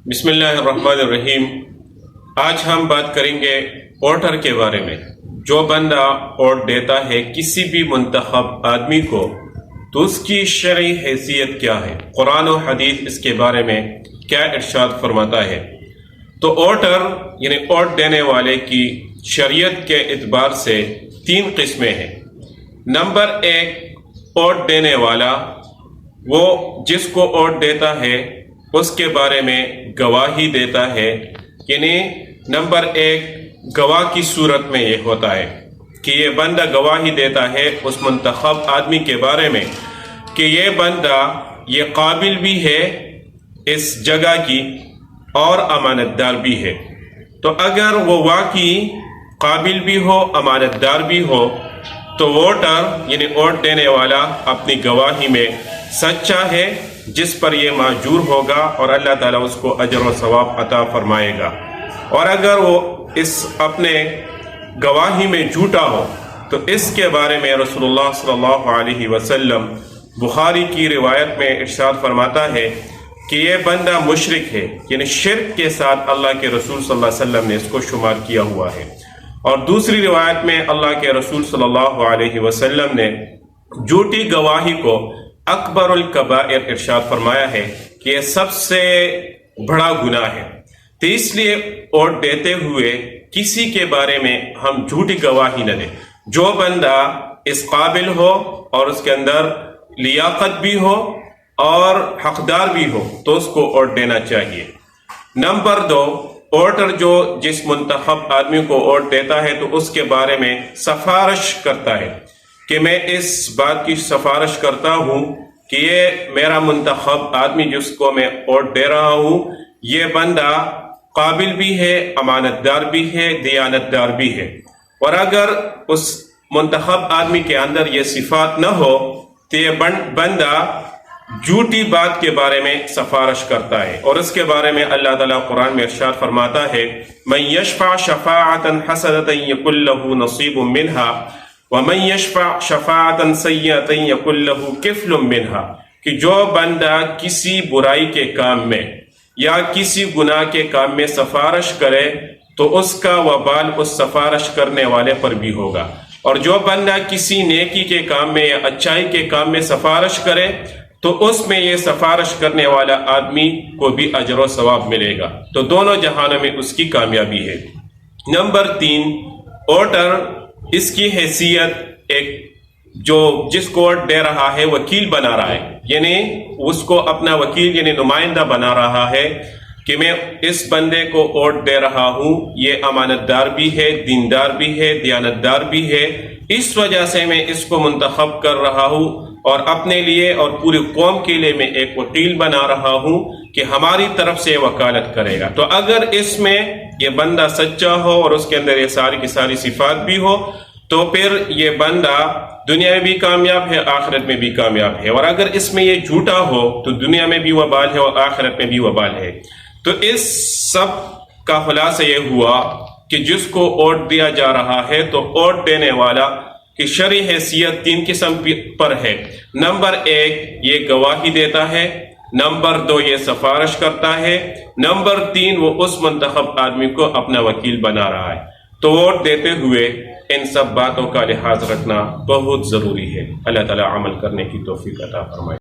بسم اللہ الرحمن الرحیم۔ آج ہم بات کریں گے ووٹر کے بارے میں۔ جو بندہ ووٹ دیتا ہے کسی بھی منتخب آدمی کو تو اس کی شرعی حیثیت کیا ہے، قرآن و حدیث اس کے بارے میں کیا ارشاد فرماتا ہے۔ تو ووٹر یعنی ووٹ دینے والے کی شریعت کے اعتبار سے تین قسمیں ہیں۔ نمبر ایک، ووٹ دینے والا، وہ جس کو ووٹ دیتا ہے اس کے بارے میں گواہی دیتا ہے، یعنی نمبر ایک گواہ کی صورت میں یہ ہوتا ہے کہ یہ بندہ گواہی دیتا ہے اس منتخب آدمی کے بارے میں کہ یہ بندہ یہ قابل بھی ہے اس جگہ کی اور امانت دار بھی ہے۔ تو اگر وہ واقعی قابل بھی ہو، امانت دار بھی ہو، تو ووٹر یعنی ووٹ دینے والا اپنی گواہی میں سچا ہے، جس پر یہ معجور ہوگا اور اللہ تعالیٰ اس کو اجر و ثواب عطا فرمائے گا۔ اور اگر وہ اس اپنے گواہی میں جھوٹا ہو تو اس کے بارے میں رسول اللہ صلی اللہ علیہ وسلم بخاری کی روایت میں ارشاد فرماتا ہے کہ یہ بندہ مشرک ہے، یعنی شرک کے ساتھ اللہ کے رسول صلی اللہ علیہ وسلم نے اس کو شمار کیا ہوا ہے۔ اور دوسری روایت میں اللہ کے رسول صلی اللہ علیہ وسلم نے جھوٹی گواہی کو اکبر الکبائر ارشاد فرمایا ہے کہ یہ سب سے بڑا گناہ ہے۔ تو اس لیے ووٹ دیتے ہوئے کسی کے بارے میں ہم جھوٹی گواہی نہ دیں۔ جو بندہ اس قابل ہو اور اس کے اندر لیاقت بھی ہو اور حقدار بھی ہو تو اس کو ووٹ دینا چاہیے۔ نمبر دو، ووٹر جو جس منتخب آدمی کو ووٹ دیتا ہے تو اس کے بارے میں سفارش کرتا ہے کہ میں اس بات کی سفارش کرتا ہوں کہ یہ میرا منتخب آدمی جس کو میں ووٹ دے رہا ہوں یہ بندہ قابل بھی ہے، امانت دار بھی ہے، دیانت دار بھی ہے۔ اور اگر اس منتخب آدمی کے اندر یہ صفات نہ ہو تو یہ بندہ جھوٹی بات کے بارے میں سفارش کرتا ہے۔ اور اس کے بارے میں اللہ تعالیٰ قرآن میں ارشاد فرماتا ہے مَن يَشْفَعْ شَفَاعَةً حَسَنَةً يَكُن لَّهُ نَصِيبٌ مِّنْهَا وَمَن يَشْفَعْ شَفَاعَةً سَيِّئَةً يَكُن لَّهُ كِفْلٌ مِّنْهَا، کہ جو بندہ کسی برائی کے کام میں یا کسی گناہ کے کام میں سفارش کرے تو اس کا وبال اس سفارش کرنے والے پر بھی ہوگا، اور جو بندہ کسی نیکی کے کام میں یا اچائی کے کام میں سفارش کرے تو اس میں یہ سفارش کرنے والا آدمی کو بھی اجر و ثواب ملے گا، تو دونوں جہانوں میں اس کی کامیابی ہے۔ نمبر تین، ووٹر اس کی حیثیت ایک جو جس کو ووٹ دے رہا ہے وکیل بنا رہا ہے، یعنی اس کو اپنا وکیل یعنی نمائندہ بنا رہا ہے کہ میں اس بندے کو ووٹ دے رہا ہوں، یہ امانت دار بھی ہے، دیندار بھی ہے، دیانت دار بھی ہے، اس وجہ سے میں اس کو منتخب کر رہا ہوں اور اپنے لیے اور پوری قوم کے لیے میں ایک وکیل بنا رہا ہوں کہ ہماری طرف سے وکالت کرے گا۔ تو اگر اس میں یہ بندہ سچا ہو اور اس کے اندر یہ ساری کی ساری صفات بھی ہو تو پھر یہ بندہ دنیا میں بھی کامیاب ہے، آخرت میں بھی کامیاب ہے۔ اور اگر اس میں یہ جھوٹا ہو تو دنیا میں بھی وبال ہے اور آخرت میں بھی وبال ہے۔ تو اس سب کا خلاصہ یہ ہوا کہ جس کو ووٹ دیا جا رہا ہے تو ووٹ دینے والا کی شرعی حیثیت تین قسم پر ہے۔ نمبر ایک، یہ گواہی دیتا ہے، نمبر دو یہ سفارش کرتا ہے، نمبر تین وہ اس منتخب آدمی کو اپنا وکیل بنا رہا ہے۔ تو ووٹ دیتے ہوئے ان سب باتوں کا لحاظ رکھنا بہت ضروری ہے۔ اللہ تعالیٰ عمل کرنے کی توفیق عطا فرمائے۔